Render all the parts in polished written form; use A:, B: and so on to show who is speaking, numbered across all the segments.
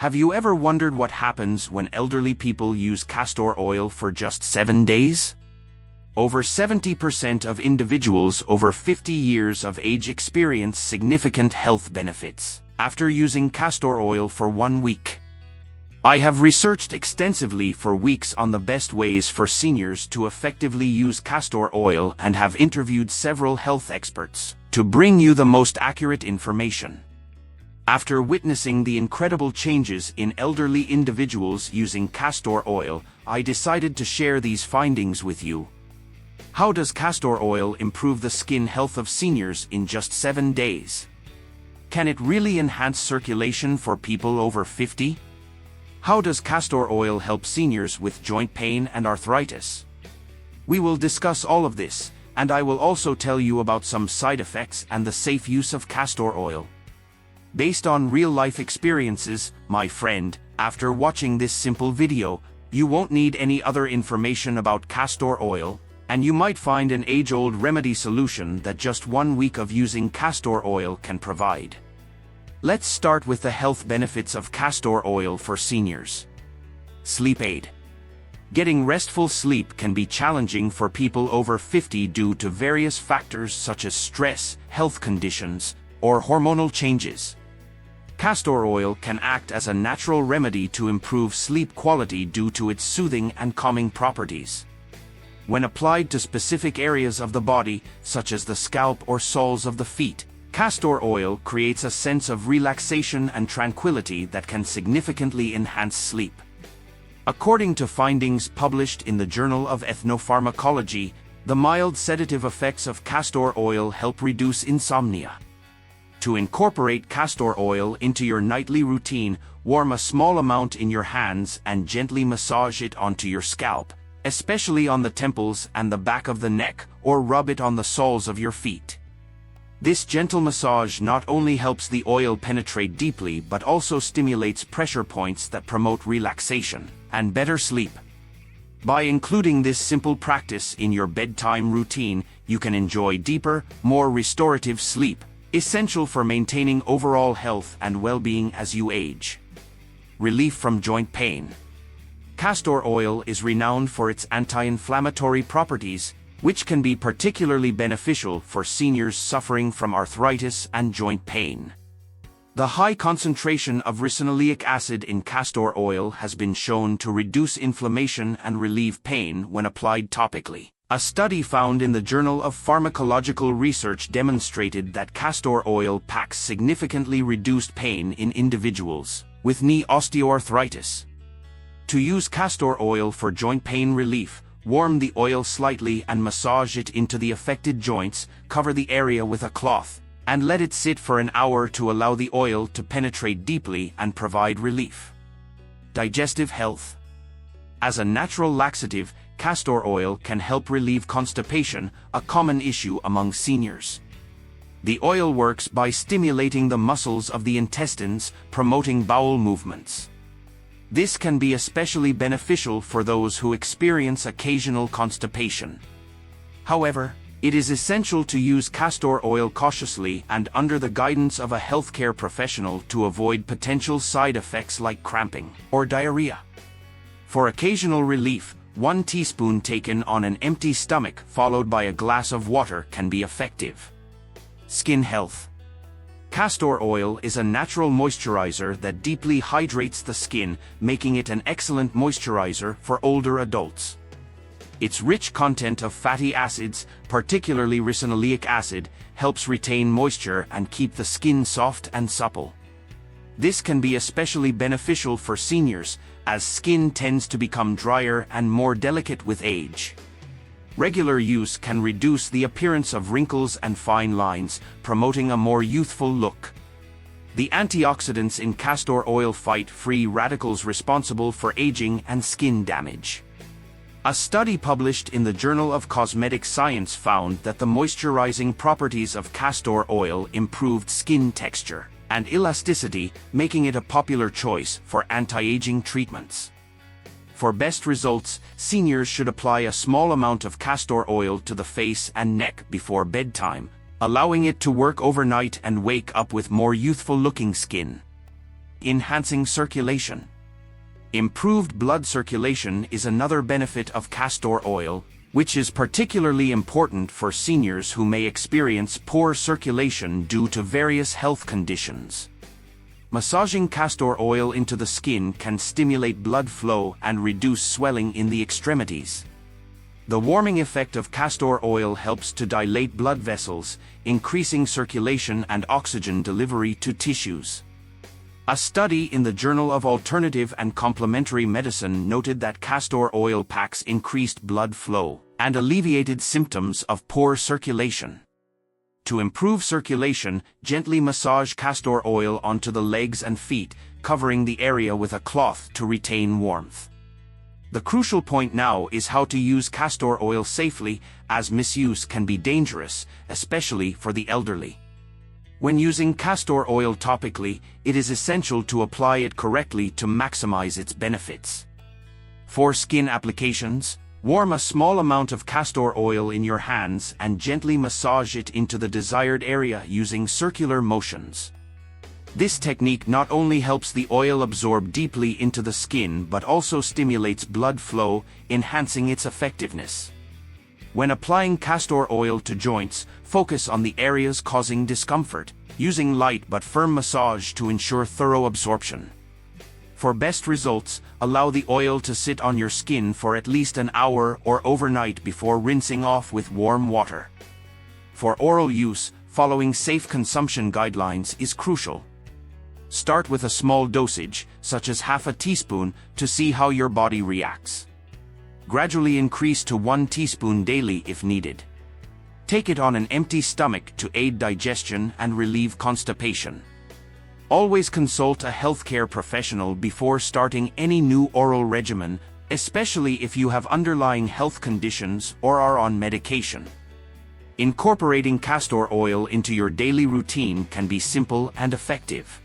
A: Have you ever wondered what happens when elderly people use castor oil for just 7 days? Over 70% of individuals over 50 years of age experience significant health benefits after using castor oil for 1 week. I have researched extensively for weeks on the best ways for seniors to effectively use castor oil and have interviewed several health experts to bring you the most accurate information. After witnessing the incredible changes in elderly individuals using castor oil, I decided to share these findings with you. How does castor oil improve the skin health of seniors in just 7 days? Can it really enhance circulation for people over 50? How does castor oil help seniors with joint pain and arthritis? We will discuss all of this, and I will also tell you about some side effects and the safe use of castor oil. Based on real-life experiences, my friend, after watching this simple video, you won't need any other information about castor oil, and you might find an age-old remedy solution that just 1 week of using castor oil can provide. Let's start with the health benefits of castor oil for seniors. Sleep aid. Getting restful sleep can be challenging for people over 50 due to various factors such as stress, health conditions, or hormonal changes. Castor oil can act as a natural remedy to improve sleep quality due to its soothing and calming properties. When applied to specific areas of the body, such as the scalp or soles of the feet, castor oil creates a sense of relaxation and tranquility that can significantly enhance sleep. According to findings published in the Journal of Ethnopharmacology, the mild sedative effects of castor oil help reduce insomnia. To incorporate castor oil into your nightly routine, warm a small amount in your hands and gently massage it onto your scalp, especially on the temples and the back of the neck, or rub it on the soles of your feet. This gentle massage not only helps the oil penetrate deeply but also stimulates pressure points that promote relaxation and better sleep. By including this simple practice in your bedtime routine, you can enjoy deeper, more restorative sleep, essential for maintaining overall health and well-being as you age. Relief from joint pain. Castor oil is renowned for its anti-inflammatory properties, which can be particularly beneficial for seniors suffering from arthritis and joint pain. The high concentration of ricinoleic acid in castor oil has been shown to reduce inflammation and relieve pain when applied topically. A study found in the Journal of Pharmacological Research demonstrated that castor oil packs significantly reduced pain in individuals with knee osteoarthritis. To use castor oil for joint pain relief, warm the oil slightly and massage it into the affected joints, cover the area with a cloth, and let it sit for an hour to allow the oil to penetrate deeply and provide relief. Digestive health. As a natural laxative, castor oil can help relieve constipation, a common issue among seniors. The oil works by stimulating the muscles of the intestines, promoting bowel movements. This can be especially beneficial for those who experience occasional constipation. However, it is essential to use castor oil cautiously and under the guidance of a healthcare professional to avoid potential side effects like cramping or diarrhea. For occasional relief, 1 teaspoon taken on an empty stomach followed by a glass of water can be effective. Skin health. Castor oil is a natural moisturizer that deeply hydrates the skin, making it an excellent moisturizer for older adults. Its rich content of fatty acids, particularly ricinoleic acid, helps retain moisture and keep the skin soft and supple. This can be especially beneficial for seniors, as skin tends to become drier and more delicate with age. Regular use can reduce the appearance of wrinkles and fine lines, promoting a more youthful look. The antioxidants in castor oil fight free radicals responsible for aging and skin damage. A study published in the Journal of Cosmetic Science found that the moisturizing properties of castor oil improved skin texture and elasticity, making it a popular choice for anti-aging treatments. For best results, seniors should apply a small amount of castor oil to the face and neck before bedtime, allowing it to work overnight and wake up with more youthful-looking skin. enhancing circulation. Improved blood circulation is another benefit of castor oil, which is particularly important for seniors who may experience poor circulation due to various health conditions. Massaging castor oil into the skin can stimulate blood flow and reduce swelling in the extremities. The warming effect of castor oil helps to dilate blood vessels, increasing circulation and oxygen delivery to tissues. A study in the Journal of Alternative and Complementary Medicine noted that castor oil packs increased blood flow and alleviated symptoms of poor circulation. To improve circulation, gently massage castor oil onto the legs and feet, covering the area with a cloth to retain warmth. The crucial point now is how to use castor oil safely, as misuse can be dangerous, especially for the elderly. When using castor oil topically, it is essential to apply it correctly to maximize its benefits. For skin applications, warm a small amount of castor oil in your hands and gently massage it into the desired area using circular motions. This technique not only helps the oil absorb deeply into the skin but also stimulates blood flow, enhancing its effectiveness. When applying castor oil to joints, focus on the areas causing discomfort, using light but firm massage to ensure thorough absorption. For best results, allow the oil to sit on your skin for at least an hour or overnight before rinsing off with warm water. For oral use, following safe consumption guidelines is crucial. Start with a small dosage, such as half a teaspoon, to see how your body reacts. Gradually increase to 1 teaspoon daily if needed. Take it on an empty stomach to aid digestion and relieve constipation. Always consult a healthcare professional before starting any new oral regimen, especially if you have underlying health conditions or are on medication. Incorporating castor oil into your daily routine can be simple and effective.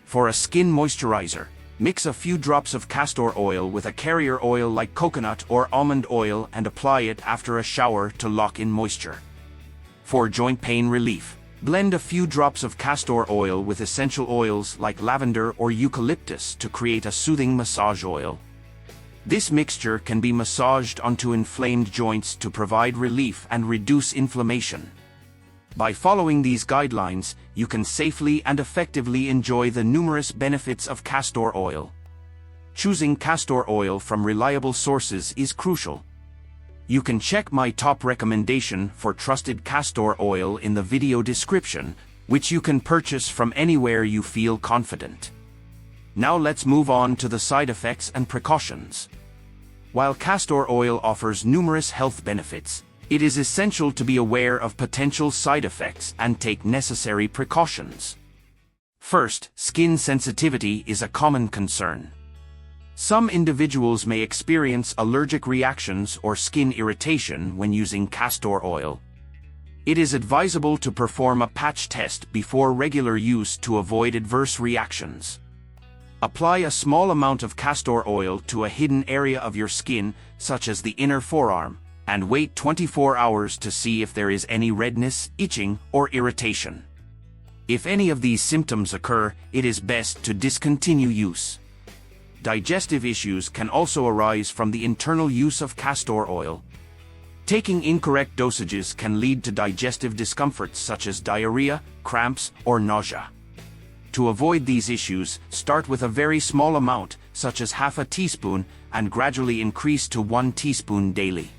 A: For a skin moisturizer, mix a few drops of castor oil with a carrier oil like coconut or almond oil and apply it after a shower to lock in moisture. For joint pain relief, blend a few drops of castor oil with essential oils like lavender or eucalyptus to create a soothing massage oil. This mixture can be massaged onto inflamed joints to provide relief and reduce inflammation. By following these guidelines, you can safely and effectively enjoy the numerous benefits of castor oil. Choosing castor oil from reliable sources is crucial. You can check my top recommendation for trusted castor oil in the video description, which you can purchase from anywhere you feel confident. Now let's move on to the side effects and precautions. While castor oil offers numerous health benefits, it is essential to be aware of potential side effects and take necessary precautions. First, skin sensitivity is a common concern. Some individuals may experience allergic reactions or skin irritation when using castor oil. It is advisable to perform a patch test before regular use to avoid adverse reactions. Apply a small amount of castor oil to a hidden area of your skin, such as the inner forearm, and wait 24 hours to see if there is any redness, itching, or irritation. If any of these symptoms occur, it is best to discontinue use. Digestive issues can also arise from the internal use of castor oil. Taking incorrect dosages can lead to digestive discomforts such as diarrhea, cramps, or nausea. To avoid these issues, start with a very small amount, such as half a teaspoon, and gradually increase to 1 teaspoon daily.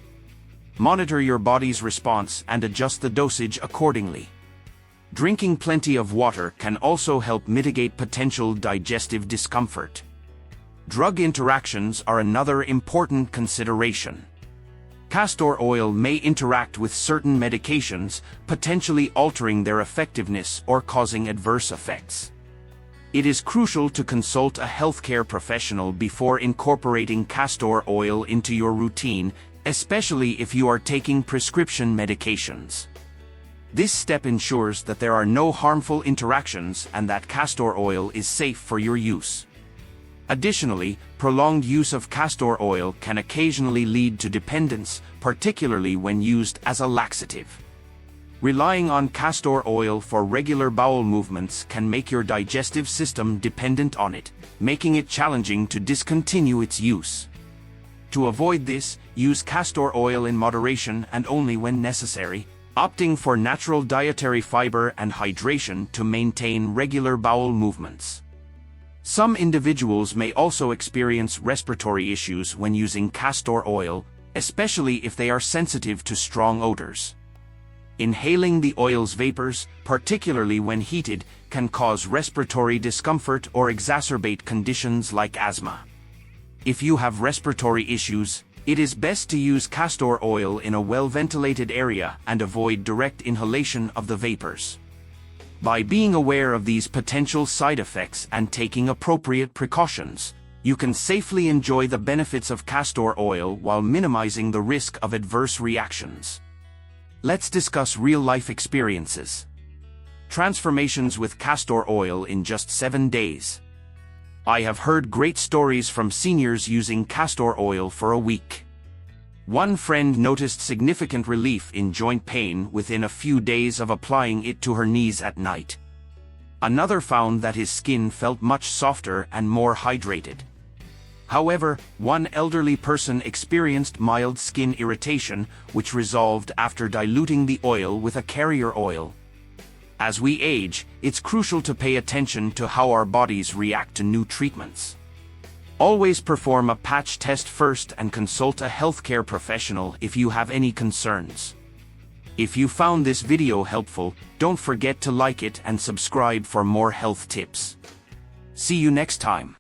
A: Monitor your body's response and adjust the dosage accordingly. Drinking plenty of water can also help mitigate potential digestive discomfort. Drug interactions are another important consideration. Castor oil may interact with certain medications, potentially altering their effectiveness or causing adverse effects. It is crucial to consult a healthcare professional before incorporating castor oil into your routine, especially if you are taking prescription medications. This step ensures that there are no harmful interactions and that castor oil is safe for your use. Additionally, prolonged use of castor oil can occasionally lead to dependence, particularly when used as a laxative. Relying on castor oil for regular bowel movements can make your digestive system dependent on it, making it challenging to discontinue its use. To avoid this, use castor oil in moderation and only when necessary, opting for natural dietary fiber and hydration to maintain regular bowel movements. Some individuals may also experience respiratory issues when using castor oil, especially if they are sensitive to strong odors. Inhaling the oil's vapors, particularly when heated, can cause respiratory discomfort or exacerbate conditions like asthma. If you have respiratory issues, it is best to use castor oil in a well-ventilated area and avoid direct inhalation of the vapors. By being aware of these potential side effects and taking appropriate precautions, you can safely enjoy the benefits of castor oil while minimizing the risk of adverse reactions. Let's discuss real-life experiences. Transformations with castor oil in just 7 days. I have heard great stories from seniors using castor oil for a week. One friend noticed significant relief in joint pain within a few days of applying it to her knees at night. Another found that his skin felt much softer and more hydrated. However, one elderly person experienced mild skin irritation, which resolved after diluting the oil with a carrier oil. As we age, it's crucial to pay attention to how our bodies react to new treatments. Always perform a patch test first and consult a healthcare professional if you have any concerns. If you found this video helpful, don't forget to like it and subscribe for more health tips. See you next time.